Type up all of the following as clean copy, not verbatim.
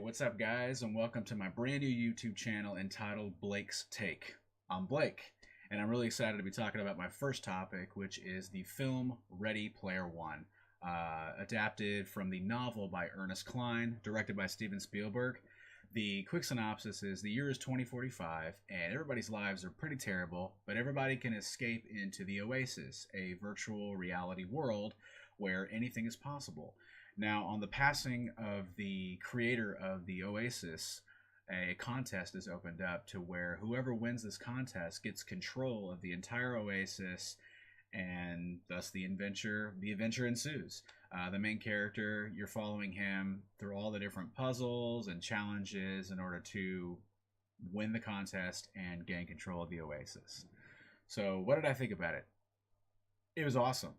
what's up guys, and welcome to my brand new YouTube channel entitled Blake's Take. I'm Blake, and I'm really excited to be talking about my first topic, which is the film Ready Player One, adapted from the novel by Ernest Cline, directed by Spielberg. The quick synopsis is the year is 2045, and everybody's lives are pretty terrible, but everybody can escape into the Oasis, a virtual reality world where anything is possible. Now, on the passing of the creator of the Oasis, a contest is opened up to where whoever wins this contest gets control of the entire Oasis, and thus the adventure ensues. The main character, you're following him through all the different puzzles and challenges in order to win the contest and gain control of the Oasis. So, what did I think about it? It was awesome.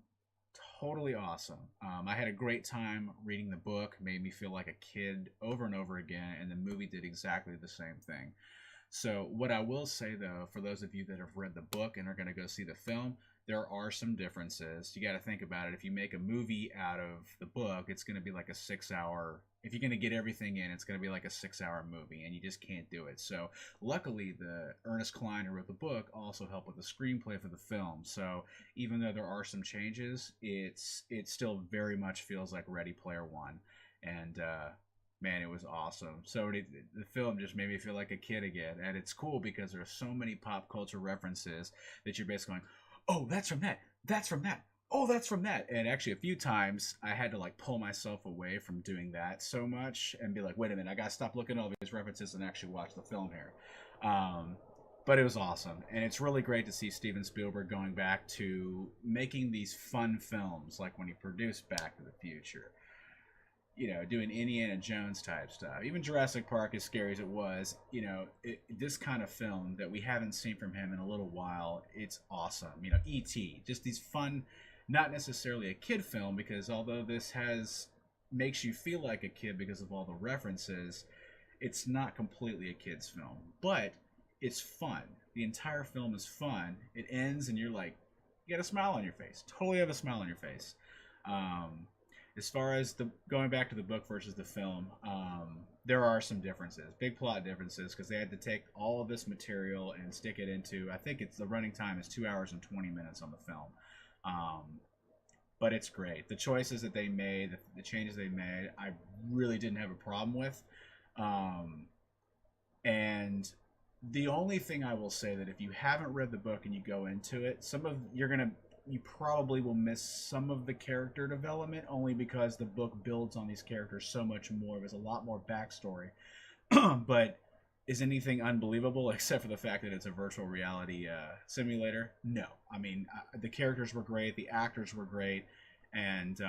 Totally awesome. I had a great time reading the book. Made me feel like a kid over and over again, and the movie did exactly the same thing. So what I will say, though, for those of you that have read the book and are going to go see the film, there are some differences. You got to think about it. If you make a movie out of the book, it's going to be like a 6-hour. If you're going to get everything in, it's going to be like a 6-hour movie, and you just can't do it. So luckily, the Ernest Cline who wrote the book also helped with the screenplay for the film. So even though there are some changes, it still very much feels like Ready Player One, and man, it was awesome. So the film just made me feel like a kid again, and it's cool because there are so many pop culture references that you're basically going, oh, that's from that. That's from that. Oh, that's from that. And actually, a few times I had to like pull myself away from doing that so much and be like, wait a minute, I gotta stop looking at all these references and actually watch the film here. But it was awesome, and it's really great to see Steven Spielberg going back to making these fun films, like when he produced Back to the Future. You know, doing Indiana Jones type stuff. Even Jurassic Park, as scary as it was, you know, this kind of film that we haven't seen from him in a little while, it's awesome. You know, E.T., just these fun, not necessarily a kid film, because although this makes you feel like a kid because of all the references, it's not completely a kid's film. But it's fun. The entire film is fun. It ends and you're like, you got a smile on your face. Totally have a smile on your face. As far as going back to the book versus the film, there are some differences, big plot differences, because they had to take all of this material and stick it into, I think the running time is 2 hours and 20 minutes on the film. But it's great. The choices that they made, the changes they made, I really didn't have a problem with. And the only thing I will say that if you haven't read the book and you go into it, you probably will miss some of the character development, only because the book builds on these characters so much more. There's a lot more backstory. But is anything unbelievable except for the fact that it's a virtual reality simulator? No. I mean, the characters were great, the actors were great, and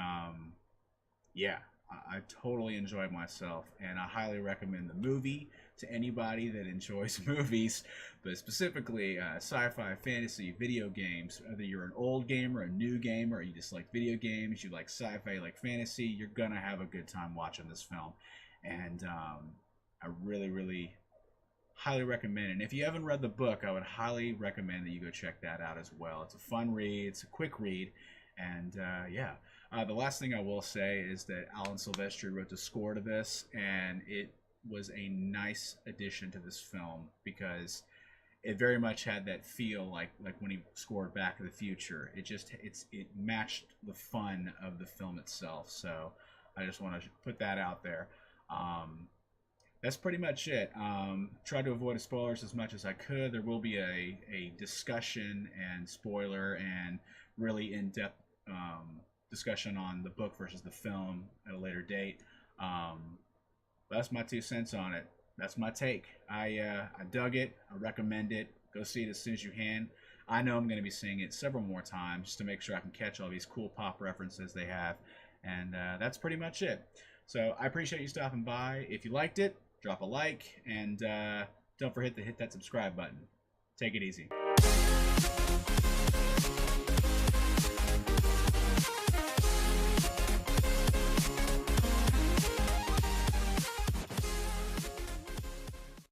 yeah, I totally enjoyed myself, and I highly recommend the movie to anybody that enjoys movies, but specifically sci-fi, fantasy, video games. Whether you're an old gamer, a new gamer, or you just like video games, you like sci-fi, you like fantasy, you're gonna have a good time watching this film. And I really, really highly recommend it. And if you haven't read the book, I would highly recommend that you go check that out as well. It's a fun read, it's a quick read, and yeah. The last thing I will say is that Alan Silvestri wrote the score to this, and it was a nice addition to this film because it very much had that feel like when he scored Back to the Future. It matched the fun of the film itself. So I just want to put that out there. That's pretty much it. Tried to avoid spoilers as much as I could. There will be a discussion and spoiler and really in-depth discussion on the book versus the film at a later date. That's my 2 cents on it. That's my take. I dug it. I recommend it. Go see it as soon as you can. I know I'm going to be seeing it several more times just to make sure I can catch all these cool pop references they have. And that's pretty much it. So I appreciate you stopping by. If you liked it, drop a like, and don't forget to hit that subscribe button. Take it easy.